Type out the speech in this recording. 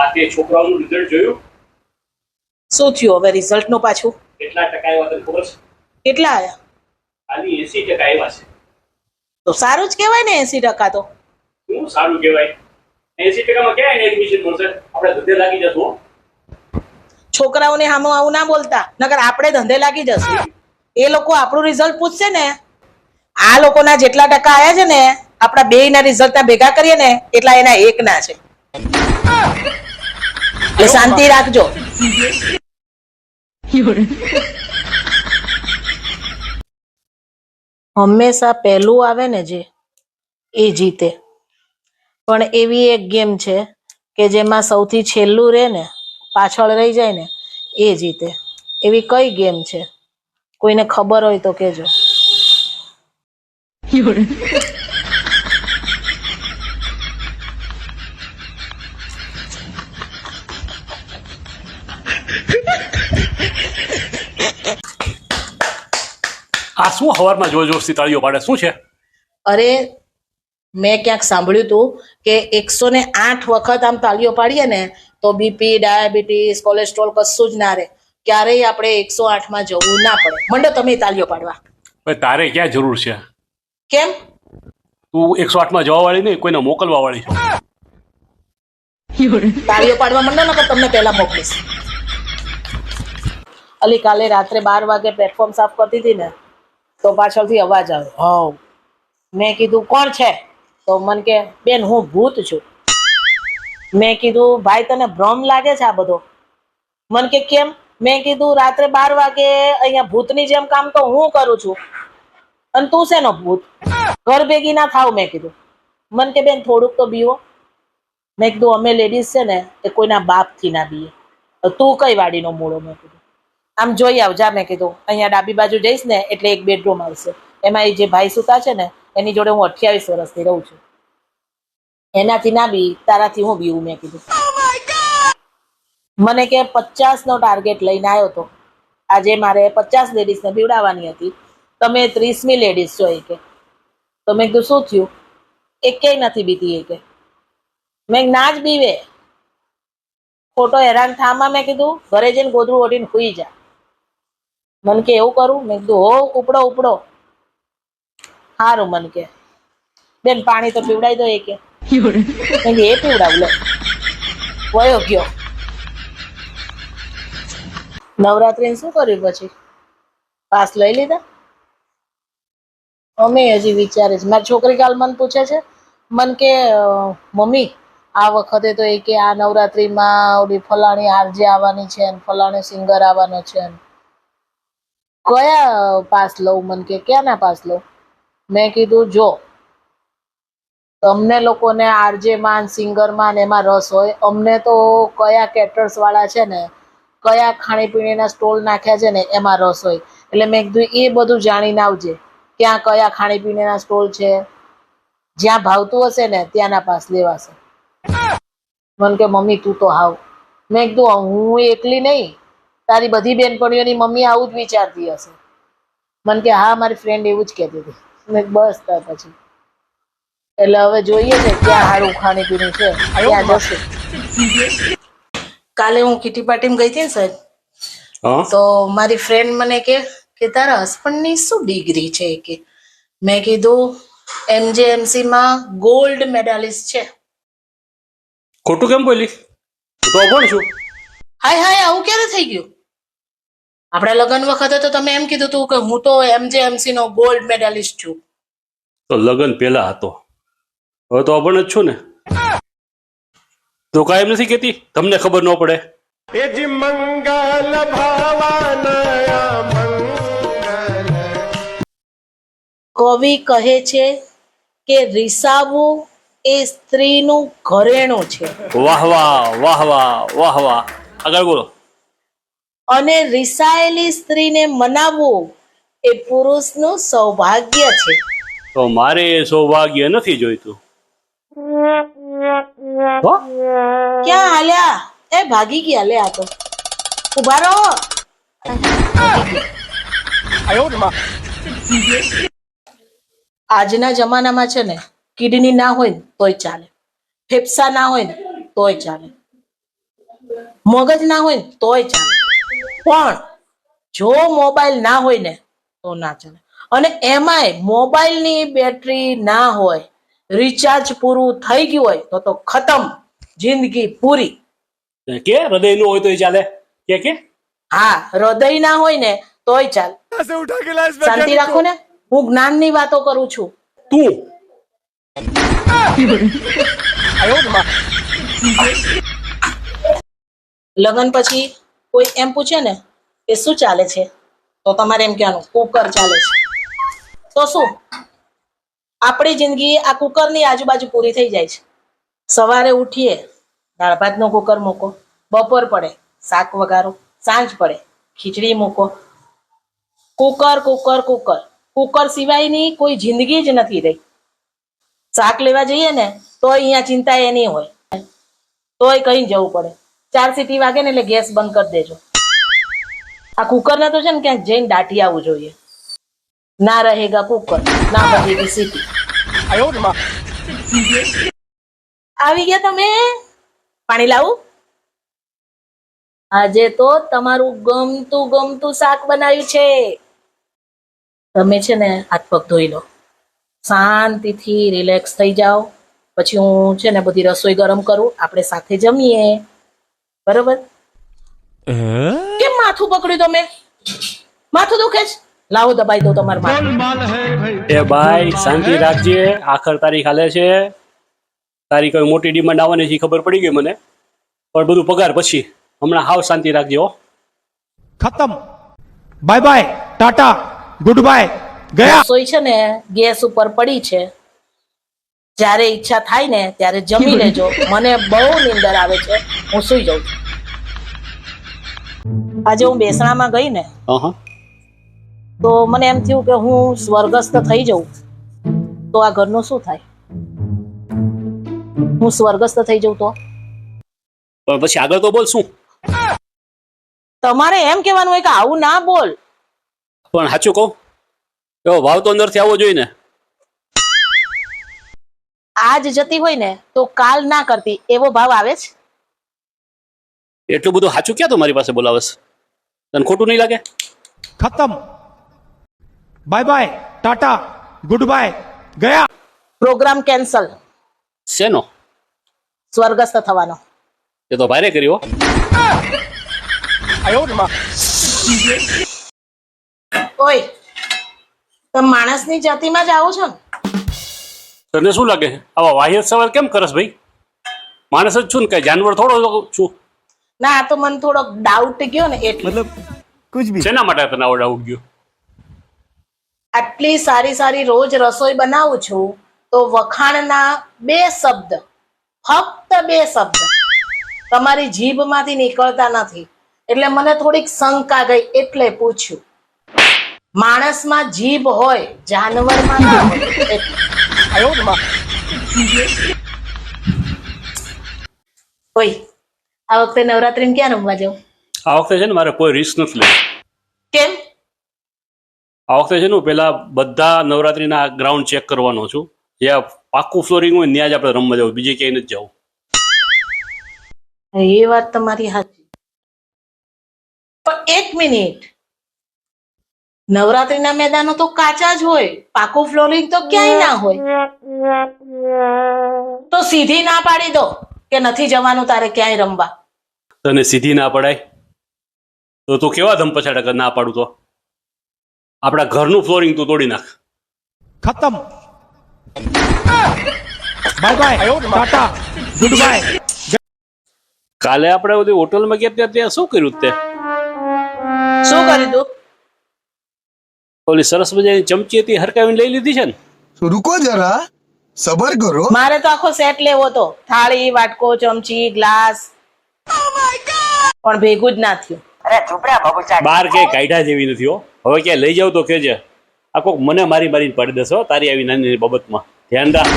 આ તે છોકરાઓનું રિઝલ્ટ જોયું? શું થયું હવે રિઝલ્ટ નું પાછું? કેટલા ટકા આવ્યા તને ખબર છે? કેટલા આયા? ખાલી 80% આવ્યા છે. તો સારું જ કહેવાય ને 80%. તો શું સારું કહેવાય? 80%માં ક્યાં એડમિશન મળશે? આપણે ધંધે લાગી જશું. છોકરાઓને સામે આવું ના બોલતા, નકર આપણે ધંધે લાગી જશું. એ લોકો આપણું રિઝલ્ટ પૂછશે ને, આ લોકોના જેટલા ટકા આયા છે ને, આપણા બેયના રિઝલ્ટના ભેગા કરીએ ને એટલા એના એકના છે. એટલે શાંતિ રાખજો. હંમેશા પહેલું આવે ને જે એ જીતે. પણ એવી એક ગેમ છે કે જેમાં સૌથી છેલ્લું રહે ને, પાછળ રહી જાય ને, એ જીતે. એવી કઈ ગેમ છે? કોઈને ખબર હોય તો કહેજો. આ શું હવારમાં જોર જોરથી તાળીઓ પાડે? શું છે? અરે મેં ક્યાંક સાંભળ્યું હતું કે 108 વખત આમ તાળીઓ પાડીએ ને તો બીપી, ડાયાબિટીસ, કોલેસ્ટ્રોલ કશું જ ના રહે. ક્યારેય આપણે 108માં જવું ના પડે. મંડો તમે તાળીઓ પાડવા. ભાઈ તારે ક્યાં જરૂર છે? કેમ? તું 108માં જવા વાળી નહીં, કોઈને મોકલવા વાળી છે. તાળીઓ પાડવા મંડો ને તમને પહેલા મોકલીશ. અલી કાલે રાત્રે 12 વાગે પ્લેટફોર્મ સાફ કરતી હતી ને તો પાછળથી અવાજ આવ્યો, હાવ. મેં કીધું કોણ છે? તો મને કે બેન હું ભૂત છું. મેં કીધું ભાઈ તને ભ્રમ લાગે છે આ બધો? મને કે કેમ? મેં કીધું રાત્રે 12 વાગે અહીંયા ભૂતની જેમ કામ તો હું કરું છું અને તું શેનો ભૂત? ઘર ભેગી ના થાવ. મેં કીધું. મને કે બેન થોડુંક તો બીવો. મેં કીધું અમે લેડીઝ છે ને એ કોઈના બાપથી ના બીએ. તું કઈ વાડીનો મૂળો? મેં કીધું આમ જોઈ આવજા. મેં કીધું અહીંયા ડાબી બાજુ જઈશ ને એટલે એક બેડરૂમ આવશે, એમાં એ જે ભાઈ સુતા છે ને એની જોડે હું 28 વર્ષથી રહું છું. એનાથી ના બી, તારાથી હું બીવું? મેં કીધું. મને કે 50નો ટાર્ગેટ લઈને આવ્યો હતો. આજે મારે 50 લેડીઝને બીવડાવવાની હતી, તમે 30મી લેડીઝ છો. એ કે તો મેં કીધું શું થયું? એકેય નથી બીતી. એ કે મેં ના જ બીવે, ખોટો હેરાન થામાં. મેં કીધું ઘરે જઈને ગોદડું ઓઢીને સૂઈ જા. મને કે એવું કરું? મેં કીધું હો ઉપડો ઉપડો. સારું. મને કે બેન પાણી તો પીવડાવી દો. એ કે એ પીવડાવું. લે વયો ગયો. નવરાત્રીને શું કર્યું પછી? પાસ લઈ લીધા? અમે હજી વિચારે છે. મારી છોકરી કાલ મને પૂછે છે, મને કે મમ્મી આ વખતે તો એ કે આ નવરાત્રીમાં ઓલી ફલાણી આરજે આવવાની છે ને ફલાણી સિંગર આવવાનો છે. કયા પાસ લઉં? મને કે ક્યાંના પાસ લઉં? મેં કીધું જો તમને લોકોને આરજે માં સિંગર માં એમાં રસ હોય, અમને તો કયા કેટર્સ વાળા છે ને, કયા ખાણીપીણીના સ્ટોલ નાખ્યા છે ને એમાં રસ હોય. એટલે મેં કીધું એ બધું જાણીને આવજે, ક્યાં કયા ખાણીપીણીના સ્ટોલ છે, જ્યાં ભાવતું હશે ને ત્યાંના પાસ લેવાશે. મને કે મમ્મી તું તો હાવ. મેં કીધું હું એકલી નહીં, તારી બધી બેનપણીઓની મમ્મી આવું જ વિચારતી હશે. મને કે હા મારી ફ્રેન્ડ એવું જ કહેતી હતી. મેં બસ ત્યાર પછી એટલે હવે જોઈએ છે ક્યાં સારું ખાણીપીણી છે ત્યાં જશે. કાલે હું કિટી પાર્ટીમાં ગઈ હતી ને સાહેબ, તો મારી ફ્રેન્ડ મને કે તારા હસબન્ડની શું ડિગ્રી છે? કે મેં કીધું MJMC માં ગોલ્ડ મેડાલિસ્ટ છે. ખોટું કેમ બોલી? તો કોણ છું? હાય હાય આવું ક્યારે થઈ ગયું? આપણા લગ્ન વખતે તો તમે એમ કીધું હતું કે હું તો MJMC નો ગોલ્ડ મેડાલિસ્ટ છું. તો લગ્ન પહેલા હતો, હવે તો અભણ જ છું ને. તો કાયમ નથી કેતી, તમને ખબર ન પડે. કવિ કહે છે કે રીસાવું એ સ્ત્રીનું ઘરેણું છે. વાહ વાહ વાહ વાહ વાહ વાહ. આગળ બોલો. અને રીસાયેલી સ્ત્રીને મનાવવું એ પુરુષનું સૌભાગ્ય છે. તો મારે એ સૌભાગ્ય નથી જોઈતું. ક્યાં હાલ્યા? એ ભાગી ગયા. લે આ તો ઉભા રહો. આજના જમાનામાં છે ને કિડની ના હોય ને તોય ચાલે, ફેફસા ના હોય ને તોય ચાલે, મગજ ના હોય ને તોય ચાલે, પણ જો મોબાઈલ ના હોય ને તો ના ચાલે. અને એમાંય મોબાઈલની બેટરી ના હોય, રિચાર્જ પૂરું થઈ ગયું હોય તો ખતમ, જિંદગી પૂરી. કે હૃદય નું હોય તો ચાલે કે હા, હૃદય ના હોય ને તોય ચાલે. શાંતિ રાખો ને, હું જ્ઞાનની વાતો કરું છું. તું લગ્ન પછી કોઈ એમ પૂછે ને કે શું ચાલે છે, તો તમારે એમ કહેવાનું કુકર ચાલે છે. તો શું, આપણી જિંદગી આ કુકરની આજુબાજુ પૂરી થઈ જાય છે. સવારે ઉઠીએ, દાળ ભાતનો કુકર મૂકો, બપોર પડે શાક વઘારો, સાંજ પડે ખીચડી મૂકો. કુકર કુકર કુકર, કુકર સિવાયની કોઈ જિંદગી જ નથી રહી. શાક લેવા જઈએ ને તો અહીંયા ચિંતા એની હોય, તોય કઈ જવું પડે, 4 સીટી વાગે ને એટલે ગેસ બંધ કરી દેજો. આ કુકરને તો છે ને ક્યાંક જઈને દાટી આવવું જોઈએ. ના રહેગા કુકર, ના બજેગી સીટી. આવી ગયા તમે? પાણી લાવું? આજે તો તમારું ગમતું ગમતું શાક બનાવ્યું છે. તમે છે ને હાથ પગ ધોઈ લો, શાંતિથી રિલેક્સ થઈ જાઓ. પછી હું છે ને બધી રસોઈ ગરમ કરું, આપણે સાથે જમીએ. બરોબર? કેમ માથું પકડ્યું તમે? માથું દુખે છે? લાવો દબાઈ દો તમારું માથું. એ ભાઈ શાંતિ રાખજે, આખર તારીખ હાલે છે. તારી કોઈ મોટી ડિમાન્ડ આવવાની છે ખબર પડી ગઈ મને, પણ બધું પગાર પછી. હમણાં હાવ શાંતિ રાખજે હો. खत्म bye bye tata goodbye गया રસોઈ છે ને ગેસ ઉપર પડી છે, જ્યારે ઈચ્છા થાય ને ત્યારે જમી લેજો. મને બહુ નીંદર આવે છે, હું સુઈ જાઉં છું. આજે હું બેસણામાં ગઈ ને હા, તો મને એમ થયું કે હું સ્વર્ગસ્થ થઈ જાઉં તો આ ઘરનું શું થાય. હું સ્વર્ગસ્થ થઈ જાઉં તો પણ પછી આગળ તો બોલ શું. તમારે એમ કહેવાનું હોય કે આવું ના બોલ. પણ સાચું કહું, એવો ભાવ તો અંદરથી આવવો જોઈએ ને. આજ જતી હોય ને તો કાલ ના કરતી એવો ભાવ આવે છે. એટલું બધું સાચું ક્યાં તો મારી પાસે બોલાવસ? તને ખોટું નહીં લાગે? खत्म bye bye tata goodbye गया પ્રોગ્રામ કેન્સલ. શેનો? સ્વર્ગસ્થ થવાનો. એ તો ભારે કર્યો. ઓય, તમે માણસની જાતિમાં જ આવો છો ને? તને શું લાગે આવા વાહિયાત સવાલ કેમ કરસ ભાઈ? માણસ જ છું ને, કઈ જાનવર થોડો છું. ના, આ તો મને થોડોક ડાઉટ ગયો ને એટલે. શેના માટે તને આવો ડાઉટ ગયો? આટલી સારી સારી રોજ રસોઈ બનાવું છું તો વખાણના 2 શબ્દ, ફક્ત 2 શબ્દ તમારી જીભમાંથી નીકળતા નથી, એટલે મને થોડીક શંકા ગઈ, એટલે પૂછ્યું. માણસમાં જીભ હોય, જાનવરમાં ના હોય. ઓય, આ વખતે નવરાત્રીમાં ક્યાં રમવા જાવ? આ વખતે છે ને મારે કોઈ રિસ્ક નથી લેવું. કેમ? આ વખતે છે ને હું પેલા બધા નવરાત્રીના ગ્રાઉન્ડ ચેક કરવાનો છું. જ્યાં પાક્કું ફ્લોરિંગ હોય ત્યાં જ આપણે રમવા જવું, બીજે ક્યાંય નથી જવું. એ વાત તમારી સાચી, પણ 1 મિનિટ, નવરાત્રીના મેદાનો તો કાચા જ હોય, પાકું ફ્લોરિંગ તો ક્યાંય ના હોય. તો સીધી ના પાડી દો કે નથી જવાનું તારે ક્યાંય રમવા. તને સીધી ના પડાય તો તું કેવા ધમપછાડા કર ના પાડું તો? આપણા ઘરનું ફ્લોરિંગ તું તોડી નાખ. खत्म bye bye tata goodbye કાલે આપણે બધી હોટલમાં ગયા ત્યાં શું કર્યું તે? શું કરી દઉં? ઓલી સરસ મજાની ચમચી હતી હરકાવીને લઈ લીધી છે ને? तो रुको जरा सबर करो મારે તો આખો સેટ લેવો હતો, થાળી, વાટકો, ચમચી, ગ્લાસ, પણ ભેગું જ ના થયું. બાર ક્યાંય કાઢ્યા જેવી નથી હો. હવે ક્યાંય લઈ જાવ તો કેજે. આ કોક મને મારીને પાડી દેશો તારી આવી નાની નાની બાબતમાં. ધ્યાન રાખ.